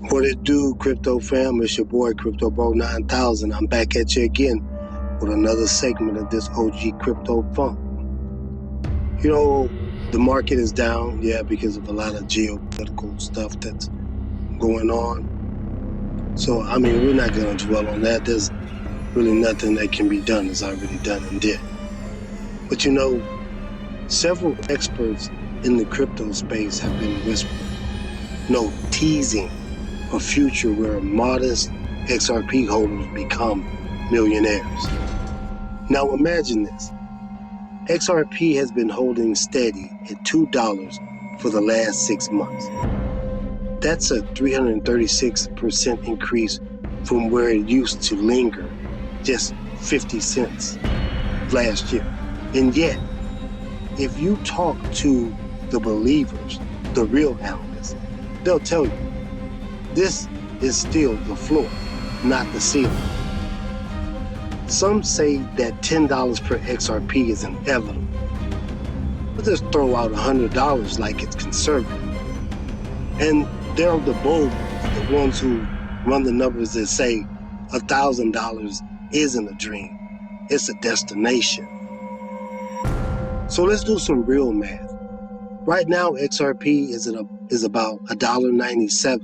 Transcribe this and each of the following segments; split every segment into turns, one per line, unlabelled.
What it do, crypto fam? It's your boy Crypto Bro 9000. I'm back at you again with another segment of this OG Crypto Funk. You know, the market is down, because of a lot of geopolitical stuff that's going on. So, we're not going to dwell on that. There's really nothing that can be done. It's already done and did. But several experts in the crypto space have been whispering, teasing a future where modest XRP holders become millionaires. Now imagine this. XRP has been holding steady at $2 for the last 6 months. That's a 336% increase from where it used to linger, just 50 cents last year. And yet, if you talk to the believers, the real analysts, they'll tell you, this is still the floor, not the ceiling. Some say that $10 per XRP is inevitable. We'll just throw out $100 like it's conservative. And they're the bold ones, the ones who run the numbers that say $1,000 isn't a dream, it's a destination. So let's do some real math. Right now, XRP is about $1.97.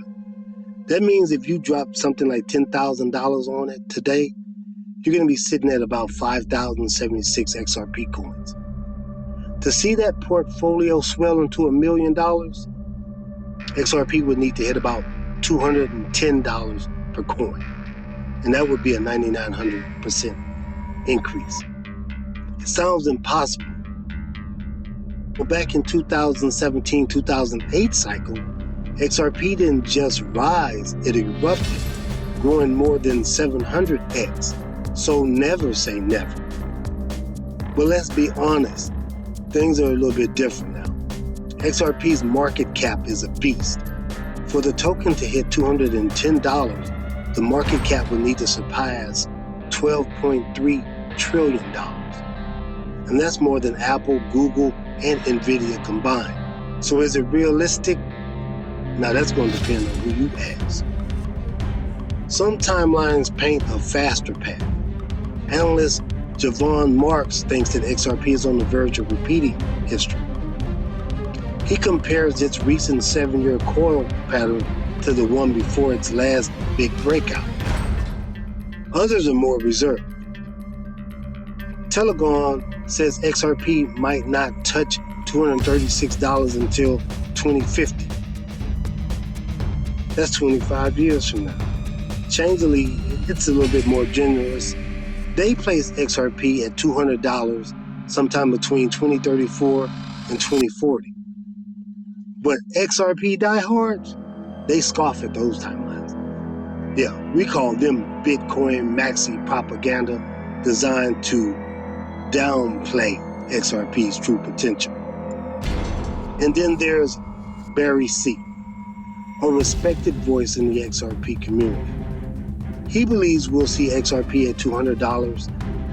That means if you drop something like $10,000 on it today, you're going to be sitting at about 5,076 XRP coins. To see that portfolio swell into $1 million, XRP would need to hit about $210 per coin. And that would be a 9,900% increase. It sounds impossible. Well, back in 2017-2008 cycle, XRP didn't just rise, it erupted, growing more than 700x. So never say never. But let's be honest, things are a little bit different now. XRP's market cap is a beast. For the token to hit $210, the market cap would need to surpass $12.3 trillion. And that's more than Apple, Google, and Nvidia combined. So is it realistic? Now that's going to depend on who you ask. Some timelines paint a faster path. Analyst Javon Marks thinks that XRP is on the verge of repeating history. He compares its recent 7-year coil pattern to the one before its last big breakout. Others are more reserved. Telegon says XRP might not touch $236 until 2050. That's 25 years from now. Changelly, it's a little bit more generous. They place XRP at $200 sometime between 2034 and 2040. But XRP diehards, they scoff at those timelines. Yeah, we call them Bitcoin maxi propaganda designed to downplay XRP's true potential. And then there's Barry C., a respected voice in the XRP community. He believes we'll see XRP at $200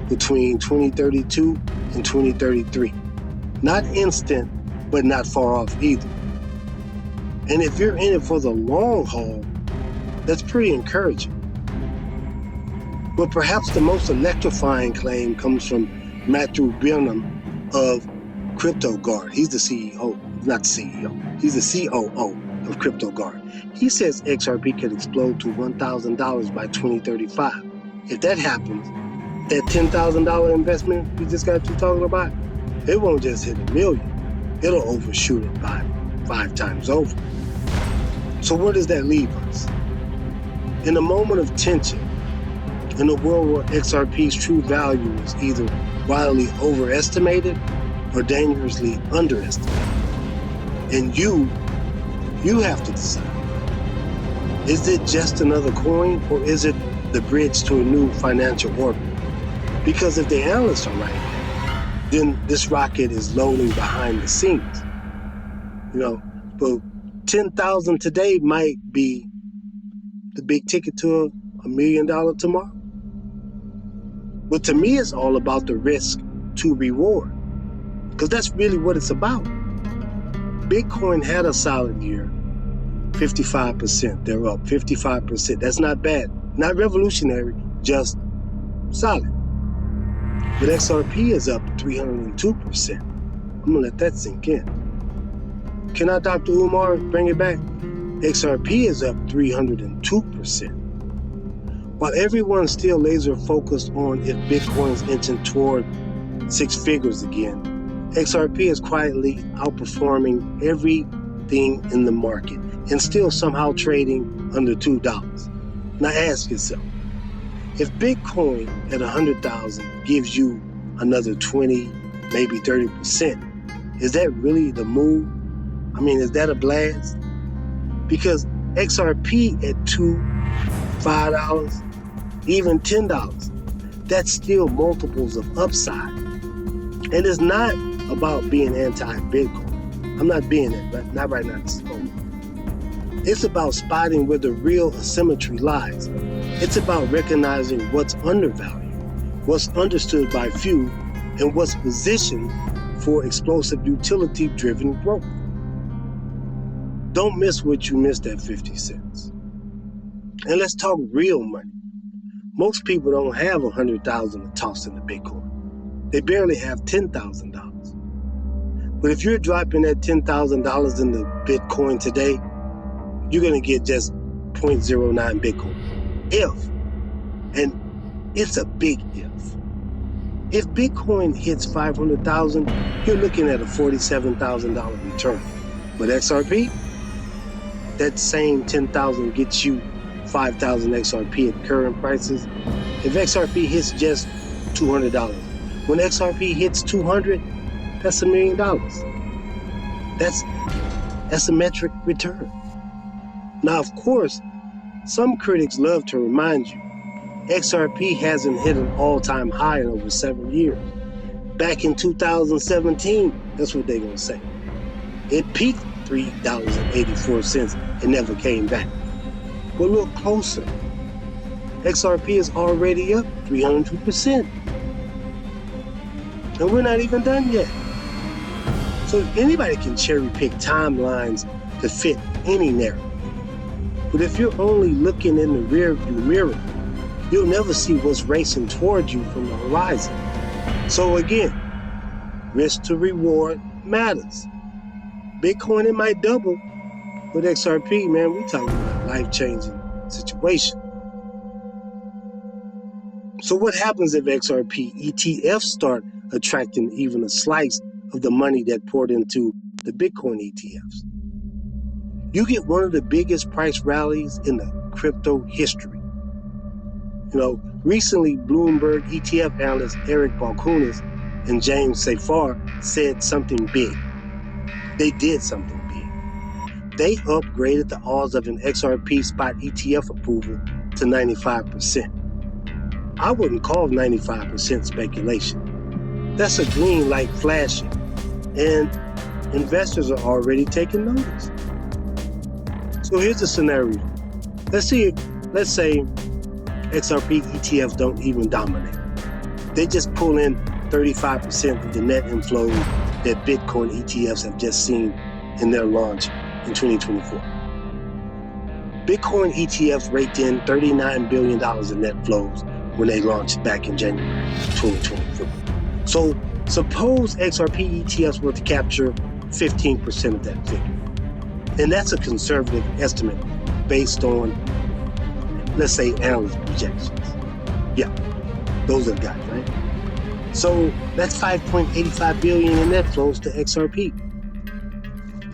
between 2032 and 2033. Not instant, but not far off either. And if you're in it for the long haul, that's pretty encouraging. But perhaps the most electrifying claim comes from Matthew Burnham of CryptoGuard. He's the CEO, not the CEO, he's the COO of CryptoGuard. He says XRP could explode to $1,000 by 2035. If that happens, that $10,000 investment we just got to talking about, it won't just hit $1 million. It'll overshoot it by 5 times over. So where does that leave us? In a moment of tension, in a world where XRP's true value is either wildly overestimated or dangerously underestimated. And you have to decide. Is it just another coin, or is it the bridge to a new financial order? Because if the analysts are right, then this rocket is loading behind the scenes. But 10,000 today might be the big ticket to $1 million tomorrow. But to me, it's all about the risk to reward, because that's really what it's about. Bitcoin had a solid year, 55%. They're up 55%. That's not bad. Not revolutionary, just solid. But XRP is up 302%. I'm going to let that sink in. Can I, Dr. Umar, bring it back? XRP is up 302%. While everyone's still laser focused on if Bitcoin's inching toward six figures again, XRP is quietly outperforming everything in the market and still somehow trading under $2. Now ask yourself, if Bitcoin at 100,000 gives you another 20, maybe 30%, is that really the move? I mean, is that a blast? Because XRP at $2, $5, even $10, that's still multiples of upside. And it's not about being anti-Bitcoin. I'm not being it, but not right now at this moment. It's about spotting where the real asymmetry lies. It's about recognizing what's undervalued, what's understood by few, and what's positioned for explosive utility-driven growth. Don't miss what you missed at 50 cents. And let's talk real money. Most people don't have 100,000 to toss into Bitcoin. They barely have $10,000. But if you're dropping that $10,000 into Bitcoin today, you're going to get just 0.09 Bitcoin. And it's a big if Bitcoin hits 500,000, you're looking at a $47,000 return. But XRP, that same 10,000 gets you 5,000 XRP at current prices. If XRP hits just $200, when XRP hits 200, that's $1 million. That's a metric return. Now, of course, some critics love to remind you, XRP hasn't hit an all-time high in over 7 years. Back in 2017, that's what they're going to say. It peaked $3.84 and never came back. But look closer. XRP is already up 302%. And we're not even done yet. So anybody can cherry pick timelines to fit any narrative. But if you're only looking in the rearview mirror, you'll never see what's racing toward you from the horizon. So again, risk to reward matters. Bitcoin, it might double. With XRP, man, we're talking about a life-changing situation. So what happens if XRP ETFs start attracting even a slice of the money that poured into the Bitcoin ETFs? You get one of the biggest price rallies in the crypto history. Recently, Bloomberg ETF analysts Eric Balchunas and James Safar said something big. They did something big. They upgraded the odds of an XRP spot ETF approval to 95%. I wouldn't call 95% speculation. That's a green light flashing, and investors are already taking notice. So here's the scenario. Let's say XRP ETFs don't even dominate. They just pull in 35% of the net inflows that Bitcoin ETFs have just seen in their launch in 2024. Bitcoin ETFs raked in $39 billion in net flows when they launched back in January 2024. So suppose XRP ETFs were to capture 15% of that figure. And that's a conservative estimate based on, let's say, analyst projections. Yeah, those are the guys, right? So that's $5.85 billion in net flows to XRP.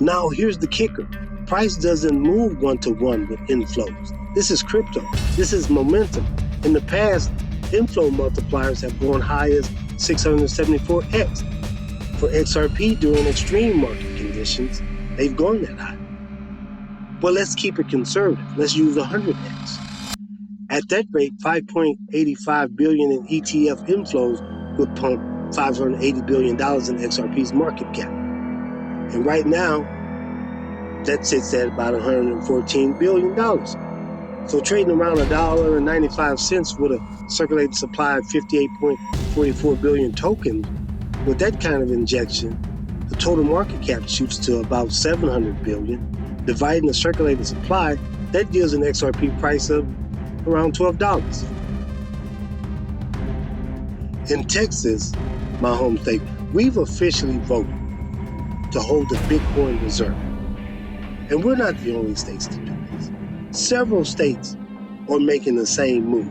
Now here's the kicker. Price doesn't move one-to-one with inflows. This is crypto. This is momentum. In the past, inflow multipliers have gone high as 674x. For XRP during extreme market conditions, they've gone that high. But let's keep it conservative. Let's use 100x. At that rate, $5.85 billion in ETF inflows would pump $580 billion in XRP's market cap. And right now, that sits at about $114 billion. So trading around $1.95 with a circulated supply of 58.44 billion tokens, with that kind of injection, the total market cap shoots to about $700 billion, Dividing the circulating supply, that gives an XRP price of around $12. In Texas, my home state, we've officially voted to hold the Bitcoin reserve. And we're not the only states to do this. Several states are making the same move.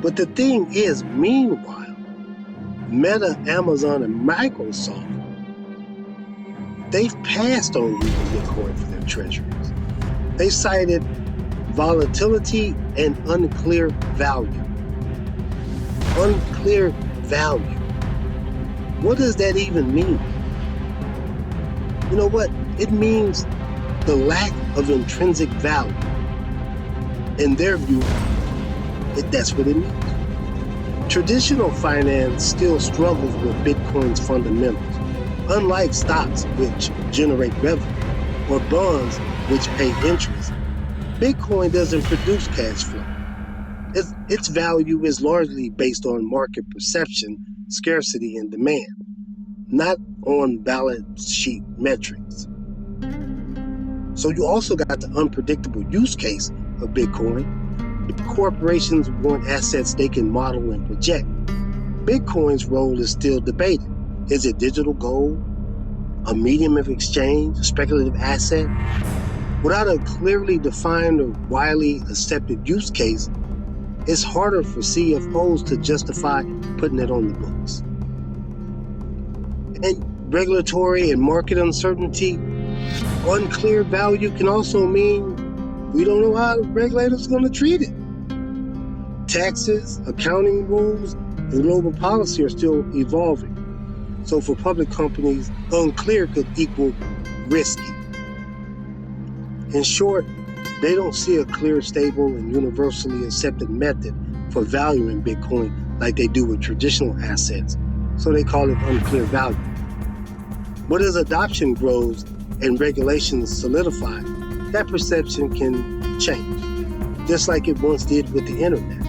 But the thing is, meanwhile, Meta, Amazon, and Microsoft, they've passed on using Bitcoin for their treasuries. They cited volatility and unclear value. Unclear value. What does that even mean? You know what? It means the lack of intrinsic value. In their view, that's what it means. Traditional finance still struggles with Bitcoin's fundamentals. Unlike stocks, which generate revenue, or bonds, which pay interest, Bitcoin doesn't produce cash flow. Its value is largely based on market perception, scarcity, and demand, not on balance sheet metrics. So you also got the unpredictable use case of Bitcoin. Corporations want assets they can model and project. Bitcoin's role is still debated. Is it digital gold, a medium of exchange, a speculative asset? Without a clearly defined or widely accepted use case, it's harder for CFOs to justify putting it on the books. And regulatory and market uncertainty, unclear value can also mean we don't know how the regulators are going to treat it. Taxes, accounting rules, and global policy are still evolving. So for public companies, unclear could equal risky. In short, they don't see a clear, stable, and universally accepted method for valuing Bitcoin like they do with traditional assets, so they call it unclear value. But as adoption grows and regulations solidify, that perception can change, just like it once did with the internet.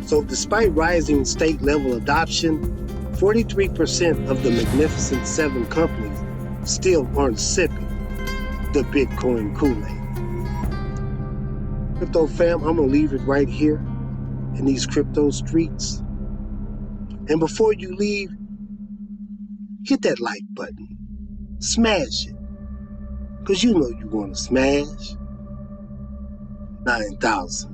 So despite rising state-level adoption, 43% of the Magnificent Seven companies still aren't sipping the Bitcoin Kool-Aid. Crypto fam, I'm going to leave it right here in these crypto streets. And before you leave, hit that like button. Smash it. Because you know you want to smash 9,000.